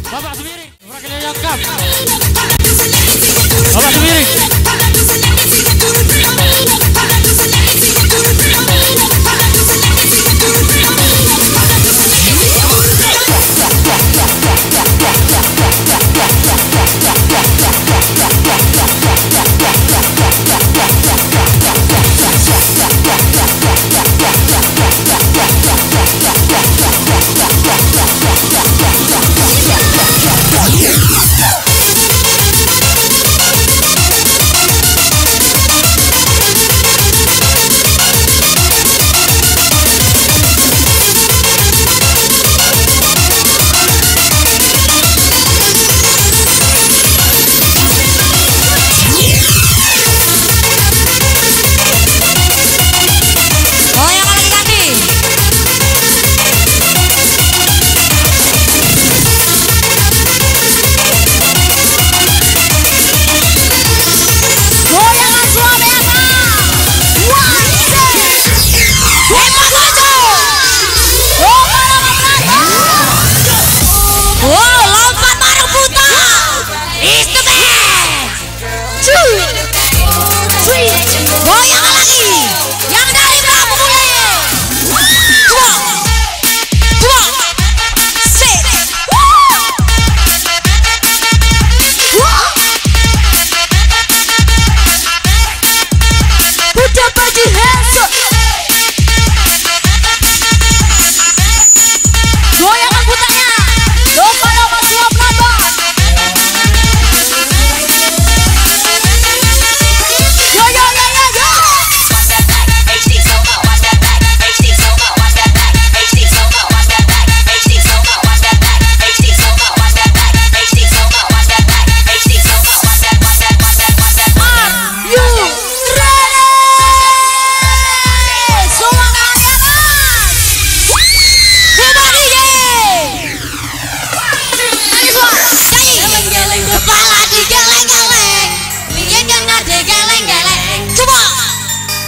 Bapak Semiring, wakilnya Yakap. Bapak Semiring.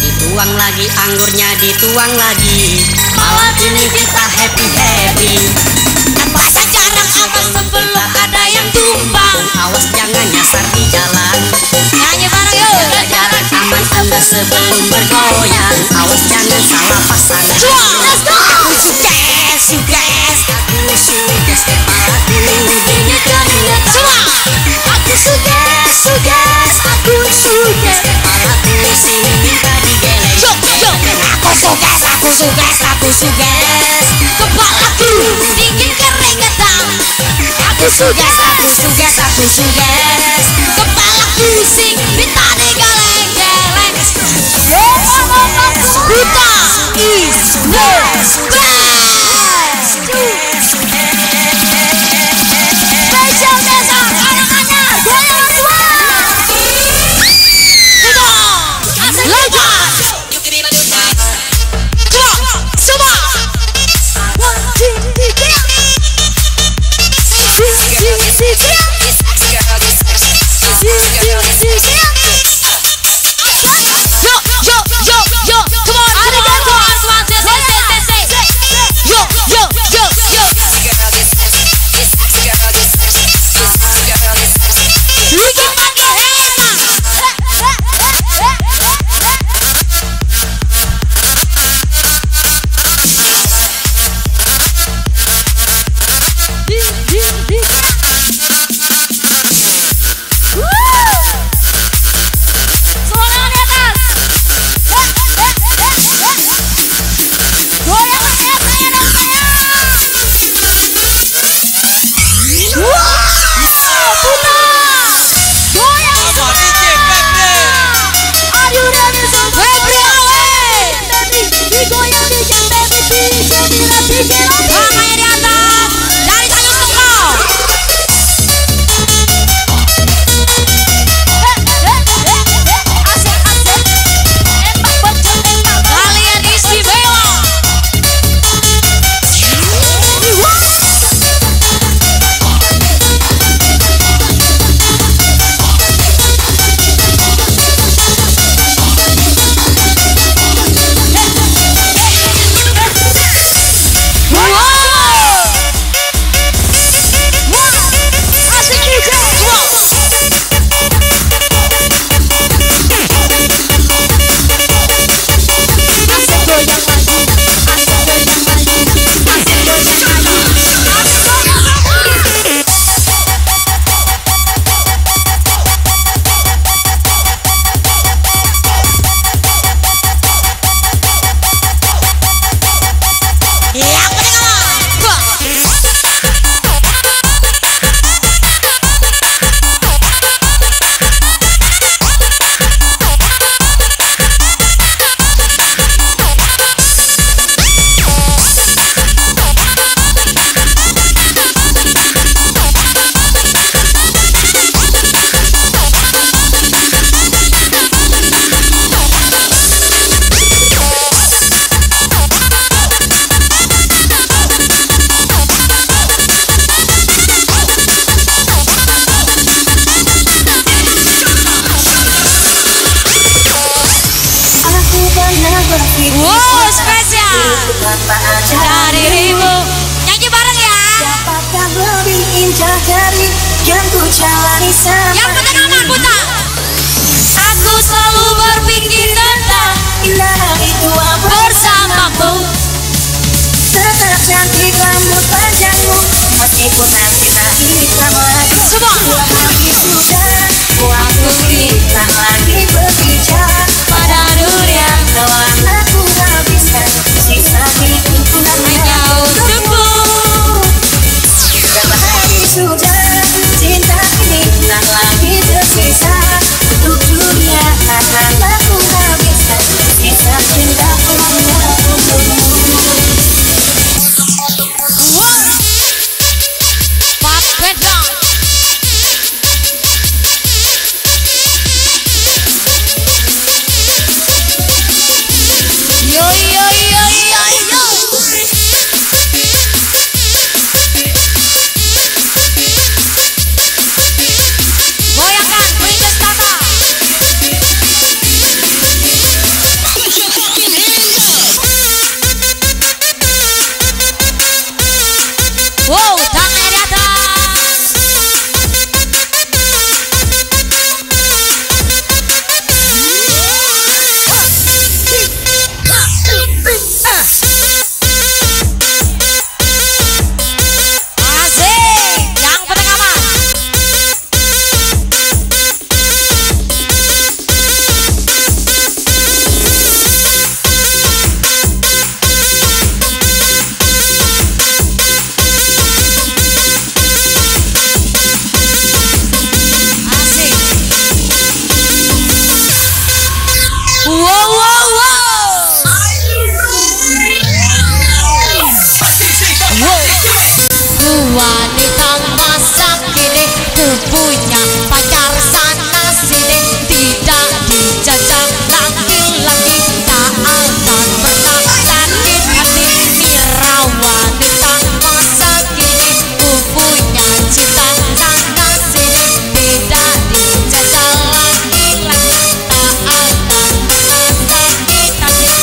Dituang lagi anggurnya, dituang lagi. Malam ini kita happy. Tanpa sekarang awas sebelum ada yang tumbang. Awas jangan nyasar di jalan. Nyanyi bareng yuk. Jaga jarak aman Anda sebelum bergoyang. Awas jangan salah pasang. Let's go. Aku suges kepalaku bunyi keringat. Aku suges Kepalaku sini minta digeleng. Aku suges kepalaku dingin keringetan. Aku suges kepalaku sing minta digeleng-geleng. Buta is the best. Spesial desa anak-anak goyang semua. Lepas semua. 1, 2, 3. indah dari yang ku jalani sama. Yang penting aman Buta. Aku selalu berpikir tentang Indah itu bersamamu. tetap cantik rambut panjangmu, meskipun nanti tak hitam lagi. Semua. Dua kali sudah waktu kita lagi berbicara Pada dunia telah aku habiskan sisa hidupku hanya untukmu. Berapa hari sudah cinta ini tak lagi tersisa untuk dunia, akan aku habiskan sisa cintaku hanya untukmu. Pak Bedang. Yo yo yo yo yo. Goyangkan Princess Tata. Wow, tangannya di atas. Asik, yang penting aman. Asik. Wow wow wow. Wow. Wanita masa kini ku punya pacar sana sini, tidak dijajah laki-laki, tak akan pernah sakit hati. Mira wanita masa kini ku punya cinta sana sini, tidak dijajah laki-laki, tak akan pernah sakit hati.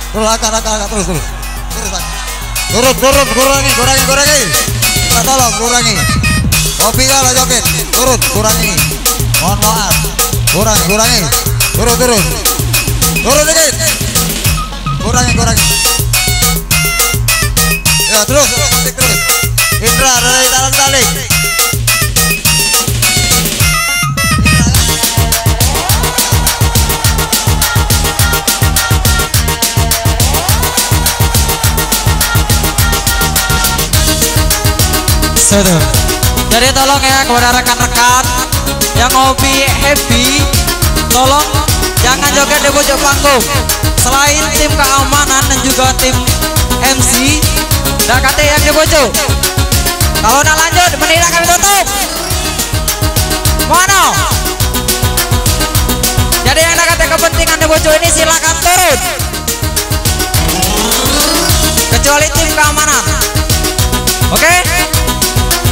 Terus. Turun, kurangi. Kita tolong kurangi. Kopi kalah joget, kurangi. Mohon maaf. Kurangi. Turun dikit. Kurangi. Ya terus. Indra dari dalam tali. Jadi tolong ya kepada rekan-rekan yang hobi happy, tolong jangan joget di pojok panggung. Selain tim keamanan dan juga tim MC dan KTM di pojok. Kalau nak lanjut, menira kami tutup. Mana? Jadi yang nak kepentingan di pojok ini silakan turun. Kecuali tim keamanan. Oke?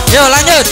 Yuk lanjut.